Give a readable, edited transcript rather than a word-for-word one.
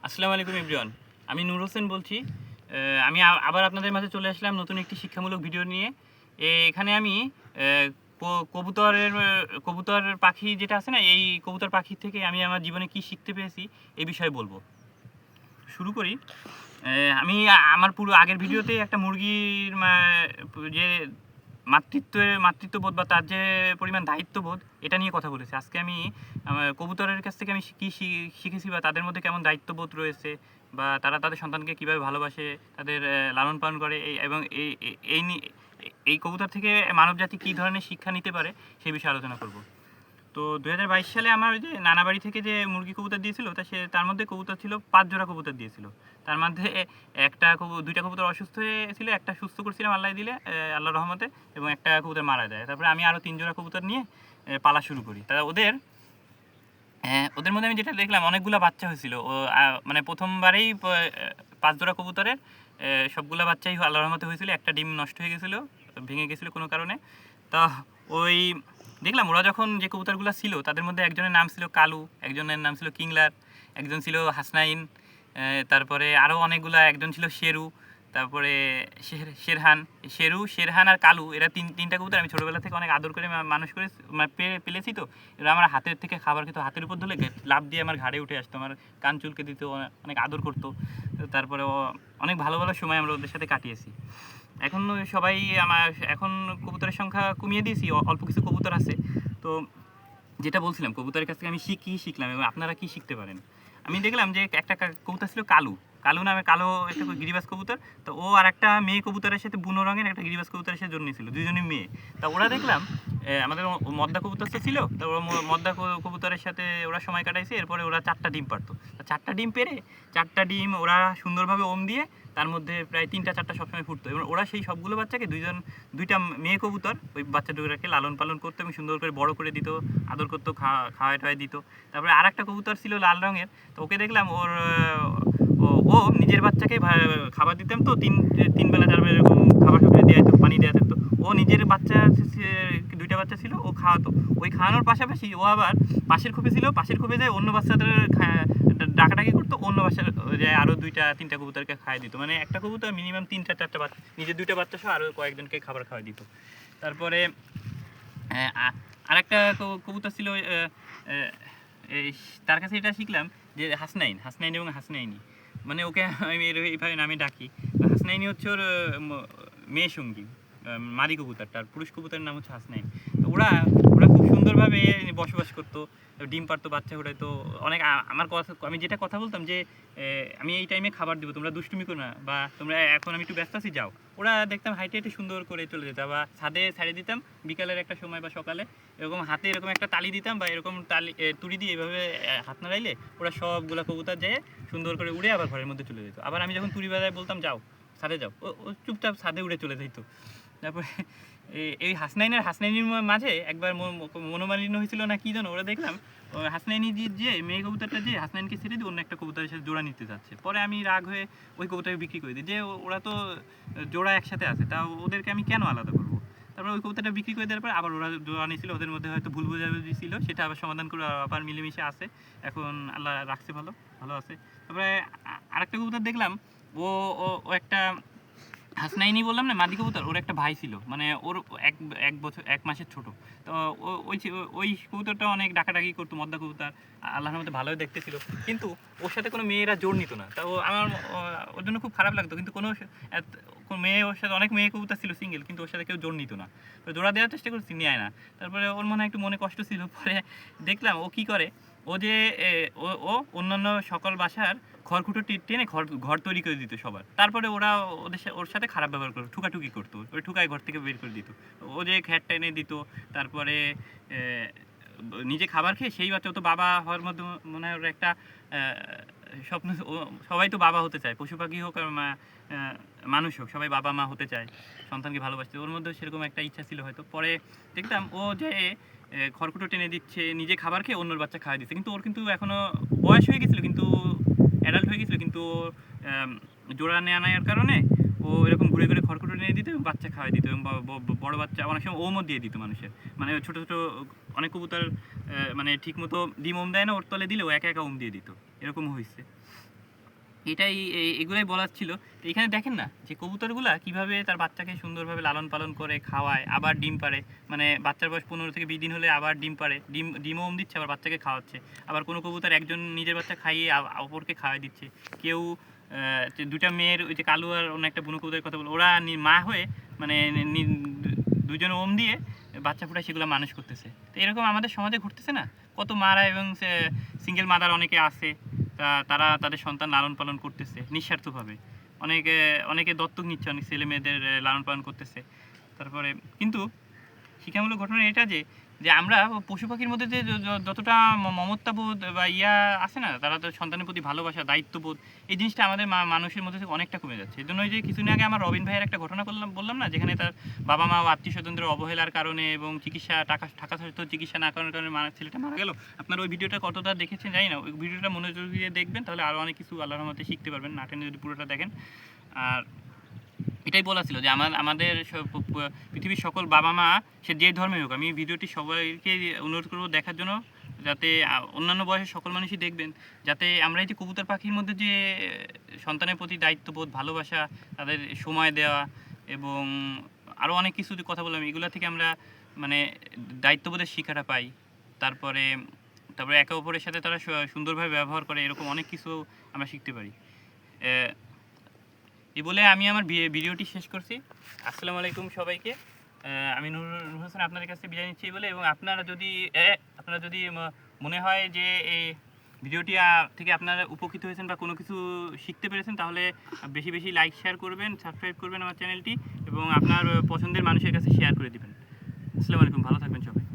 আসসালামু আলাইকুম এভরিওয়ান। আমি নূর হোসেন বলছি। আমি আবার আপনাদের মাঝে চলে আসলাম নতুন একটি শিক্ষামূলক ভিডিও নিয়ে। এখানে আমি কবুতর পাখি যেটা আছে না, এই কবুতর পাখি থেকে আমি আমার জীবনে কি শিখতে পেরেছি এই বিষয়ে বলবো। শুরু করি। আমি আমার পুরো আগের ভিডিওতে একটা মুরগির যে মাতৃত্ববোধ বা তার যে পরিমাণ দায়িত্ববোধ এটা নিয়ে কথা বলেছি। আজকে আমি আমার কবুতরের কাছ থেকে আমি কী শিখেছি বা তাদের মধ্যে কেমন দায়িত্ববোধ রয়েছে বা তারা তাদের সন্তানকে কীভাবে ভালোবাসে, তাদের লালন পালন করে এবং এই কবুতর থেকে মানবজাতি কী ধরনের শিক্ষা নিতে পারে সেই বিষয়ে আলোচনা করব। তো 2022 সালে আমার ওই যে নানা বাড়ি থেকে যে মুরগি কবুতর দিয়েছিল তার মধ্যে কবুতর ছিল 5 জোড়া কবুতর দিয়েছিল। তার মধ্যে দুইটা কবুতর অসুস্থ হয়েছিল, একটা সুস্থ করছিলাম আল্লাহ দিলে, আল্লাহর রহমতে, এবং একটা কবুতর মারা যায়। তারপরে আমি আরও 3 জোড়া কবুতর নিয়ে পালা শুরু করি। ওদের মধ্যে আমি যেটা দেখলাম অনেকগুলো বাচ্চা হয়েছিল। মানে প্রথমবারেই 5 জোড়া কবুতরের সবগুলো বাচ্চাই আল্লাহর রহমতে হয়েছিল। একটা ডিম নষ্ট হয়ে গেছিলো, ভেঙে গেছিলো কোনো কারণে। তা ওই দেখলাম ওরা যখন যে কবুতরগুলো ছিল তাদের মধ্যে একজনের নাম ছিল কালু, একজনের নাম ছিল কিংলার, একজন ছিল হাসনাইন, তারপরে আরও অনেকগুলা, একজন ছিল শেরু, তারপরে শেরহান আর কালু। এরা তিনটা কবুতর আমি ছোটোবেলা থেকে অনেক আদর করে মানুষ করে পেলেছি। তো এরা আমার হাতের থেকে খাবার খেতো, হাতের উপর ধরলে লাফ দিয়ে আমার ঘাড়ে উঠে আসতো, আমার কান চুলকে দিত, অনেক আদর করতো। তারপরে অনেক ভালো ভালো সময় আমরা ওদের সাথে কাটিয়েছি। এখন এখন কবুতরের সংখ্যা কমিয়ে দিয়েছি, অল্প কিছু কবুতর আছে। তো যেটা বলছিলাম, কবুতরের কাছ থেকে আমি শিখলাম এবং আপনারা কি শিখতে পারেন। আমি দেখলাম যে একটা কবুতর ছিল কালু নামে, কালো একটা গিরিবাজ কবুতর। তো ও আর একটা মেয়ে কবুতরের সাথে বুনো রঙের একটা গিরিবাজ কবুতরের সাথে জন্মেছিল, দুজনই মেয়ে। তা ওরা দেখলাম আমাদের মদ্দা কবুতর ছিল, তো ওরা মদ্দা কবুতরের সাথে ওরা সময় কাটাইছে। এরপরে ওরা 4টা ডিম পারতো। 4টা ডিম পেরে 4টা ডিম ওরা সুন্দরভাবে ওম দিয়ে তার মধ্যে প্রায় 3টা 4টা সবসময় ফুটতো, এবং ওরা সেই সবগুলো বাচ্চাকে দুইটা মেয়ে কবুতর ওই বাচ্চা দুটোকে লালন পালন করতো এবং সুন্দর করে বড় করে দিত, আদর করতো, খাওয়াই টাওয়াই দিত। তারপরে আর একটা কবুতর ছিল লাল রঙের। তো ওকে দেখলাম ও নিজের বাচ্চাকে খাবার দিতাম। তো তিন বেলা 4 বেলা এরকম খাবার দেওয়া থাকতো, পানি দেওয়া থাকতো। ও নিজের বাচ্চা, দুইটা বাচ্চা ছিল, ও খাওয়াতো। ওই খাওয়ানোর পাশাপাশি ও আবার পাশের খোপে যায় অন্য বাচ্চাদের ডাকাডাকি করতো, অন্য বাচ্চার যায় আরও 2টা 3টা কবুতরকে খাওয়াই দিত। মানে একটা কবুতর মিনিমাম 3টা 4টা বাচ্চা, নিজের 2টা বাচ্চা সহ আরও কয়েকজনকে খাবার খাওয়াই দিত। তারপরে আরেকটা কবুতর ছিল, তার কাছে এটা শিখলাম যে হাসনাইন এবং হাসনাইনি, মানে ওকে আমি এইভাবে নামে ডাকি। হাসনাইনি হচ্ছে ওর মেয়ে সঙ্গী, মাদি কবুতরটা, আর পুরুষ কবুতরের নাম হচ্ছে হাসনাইন। তো ওরা খুব সুন্দরভাবে বসবাস করতো, ডিম পারতো, বাচ্চা ওঠাইতো। অনেক আমি যেটা কথা বলতাম যে আমি এই টাইমে খাবার দিব, তোমরা দুষ্টুমি করো না, বা তোমরা এখন আমি একটু ব্যস্ত আছি যাও। ওরা দেখতাম হাইটে হাইটে সুন্দর করে চলে যেত, বা ছাদে ছাড়ে দিতাম বিকালের একটা সময় বা সকালে, এরকম হাতে এরকম একটা তালি দিতাম, বা এরকম তুড়ি দিয়ে এভাবে হাত নাড়াইলে ওরা সবগুলা কবুতর যেয়ে সুন্দর করে উড়ে আবার ঘরের মধ্যে চলে যেত। আবার আমি যখন তুড়ি বাজায় বলতাম যাও ছাদে যাও, ও চুপচাপ ছাদে উড়ে চলে যেত। তারপরে এই হাসনাইনির মাঝে একবার মনোমালিন্য হয়েছিল না কি জানো, ওরা দেখলাম হাসনাইনি যে মেয়ে কবুতরটা যে হাসনাইনকে ছেড়ে দিয়ে অন্য একটা কবুতরের সাথে জোড়া নিতে যাচ্ছে। পরে আমি রাগ হয়ে ওই কবুতরকে বিক্রি করে দিই, যে ওরা তো জোড়া একসাথে আছে, তা ওদেরকে আমি কেন আলাদা করবো। তারপরে ওই কবুতরটা বিক্রি করে দেওয়ার পর আবার ওরা জোড়া নিয়েছিল, ওদের মধ্যে হয়তো ভুল বোঝাবুঝি ছিল, সেটা আবার সমাধান করে আবার মিলেমিশে আছে। এখন আল্লাহ রাখছে, ভালো আছে। তারপরে আরেকটা কবুতর দেখলাম, ও ও একটা হাসনাইনি বললাম না, মাদি কবুতর, ওর একটা ভাই ছিল, মানে ওর এক মাসের ছোট। তো ওই কবুতরটা অনেক ডাকাডাকি করতো, মদ্দা কবুতর, আল্লাহর মধ্যে ভালোই দেখতে ছিল, কিন্তু ওর সাথে কোনো মেয়েরা জোর নিত না। তা ওর জন্য খুব খারাপ লাগতো, কিন্তু কোনো মেয়ে, ওর সাথে অনেক মেয়ে কবুতর ছিল সিঙ্গেল, কিন্তু ওর সাথে কেউ জোর নিত না। তো জোড়া দেওয়ার চেষ্টা করছি, নেয় না। তারপরে ওর মনে হয় একটু মনে কষ্ট ছিল। পরে দেখলাম ও কি করে, ও যে ও অন্যান্য সকল বাসার খড়কুটো টেনে ঘর তৈরি করে দিত সবার। তারপরে ওর সাথে খারাপ ব্যবহার করতো, ঠুকাঠুকি করতো, ওই ঠুকায় ঘর থেকে বের করে দিত। ও যে খ্যাট টেনে দিত। তারপরে নিজে খাবার খেয়ে সেই বাচ্চা, তো বাবা হওয়ার মধ্যে মনে হয় ওর একটা স্বপ্ন। সবাই তো বাবা হতে চায়, পশু পাখি হোক আর মানুষ হোক, সবাই বাবা মা হতে চায়, সন্তানকে ভালোবাসতে। ওর মধ্যে সেরকম একটা ইচ্ছা ছিল হয়তো। পরে দেখতাম ও যে খড়কুটো টেনে দিচ্ছে, নিজে খাবার খেয়ে অন্যর বাচ্চা খাওয়াই দিচ্ছে, কিন্তু ওর কিন্তু এখনও বয়স হয়ে গেছিলো, কিন্তু অ্যাডাল্ট হয়ে গেছিলো, কিন্তু জোড়া নেওয়ার কারণে ও এরকম ঘুরে ঘুরে খড়কুটো টেনে দিত এবং বাচ্চা খাওয়াই দিত, এবং বড় বাচ্চা অনেক সময় ওমও দিয়ে দিত মানুষের। মানে ছোটো ছোটো অনেক কবুতর মানে ঠিক মতো ডিম ওম দেয় না, ওর তলে দিলে ও একা একা ওম দিয়ে দিত, এরকম হয়েছে। এটাই এগুলাই বলার ছিল। তো এখানে দেখেন না যে কবুতরগুলা কিভাবে তার বাচ্চাকে সুন্দরভাবে লালন পালন করে খাওয়ায়, আবার ডিম পাড়ে। মানে বাচ্চার বয়স ১৫ থেকে ২০ দিন হলে আবার ডিম পাড়ে, ডিমও দিচ্ছে, আবার বাচ্চাকে খাওয়াচ্ছে। আবার কোনো কবুতর একজন নিজের বাচ্চা খাইয়ে অপরকে খাওয়াই দিচ্ছে। কেউ যে দুইটা মেয়ের, ওই যে কালু আর অন্য একটা বুনো কবুতরের কথা বলবো, ওরা মা হয়ে মানে দুজন ওম দিয়ে বাচ্চা ফুটায়, সেগুলো মানুষ করতেছে। তো এরকম আমাদের সমাজে ঘটতেছে না? কত মারা এবং সিঙ্গেল মাদার অনেকে আছে, তারা তাদের সন্তান লালন পালন করতেছে নিঃস্বার্থভাবে। অনেকে দত্তক নিচ্ছে, অনেক ছেলে মেয়েদের লালন পালন করতেছে। তারপরে কিন্তু শিক্ষামূলক ঘটনা এটা যে যে আমরা পশু পাখির মধ্যে যে যতটা মমত্ববোধ বা আছে না, তারা তো সন্তানের প্রতি ভালোবাসা, দায়িত্ববোধ, এই জিনিসটা আমাদের মানুষের মধ্যে থেকে অনেকটা কমে যাচ্ছে। এই জন্যই যে কিছুদিন আগে আমার রবিন ভাইয়ের একটা ঘটনা বললাম না, যেখানে তার বাবা মা ও আত্মীয় স্বজনদের অবহেলার কারণে এবং টাকা সহিত চিকিৎসা না করার কারণে ছেলেটা মারা গেল। আপনারা ওই ভিডিওটা কতটা দেখেছেন জানি না, ওই ভিডিওটা মনোযোগ দিয়ে দেখবেন, তাহলে আরও অনেক কিছু আল্লাহর রহমতে শিখতে পারবেন, না টেনে যদি পুরোটা দেখেন। আর এটাই বলা ছিল যে আমাদের পৃথিবীর সকল বাবা মা, সে যে ধর্মেই হোক, আমি ভিডিওটি সবাইকে অনুরোধ করবো দেখার জন্য, যাতে অন্যান্য বয়সের সকল মানুষই দেখবেন, যাতে আমরা এই যে কবুতর পাখির মধ্যে যে সন্তানের প্রতি দায়িত্ববোধ, ভালোবাসা, তাদের সময় দেওয়া এবং আরও অনেক কিছু যে কথা বললাম, এগুলো থেকে আমরা মানে দায়িত্ববোধের শিক্ষাটা পাই। তারপরে একে অপরের সাথে তারা সুন্দরভাবে ব্যবহার করে, এরকম অনেক কিছু আমরা শিখতে পারি। এই বলে আমি আমার ভিডিওটি শেষ করছি। আসসালামু আলাইকুম সবাইকে। আমি নূর হোসেন আপনাদের কাছে বিদায় নিচ্ছি বলে, এবং আপনারা যদি মনে হয় যে এই ভিডিওটি থেকে আপনারা উপকৃত হয়েছেন বা কোনো কিছু শিখতে পেরেছেন, তাহলে বেশি বেশি লাইক শেয়ার করবেন, সাবস্ক্রাইব করবেন আমার চ্যানেলটি, এবং আপনার পছন্দের মানুষের কাছে শেয়ার করে দিবেন। আসসালামু আলাইকুম, ভালো থাকবেন সবাই।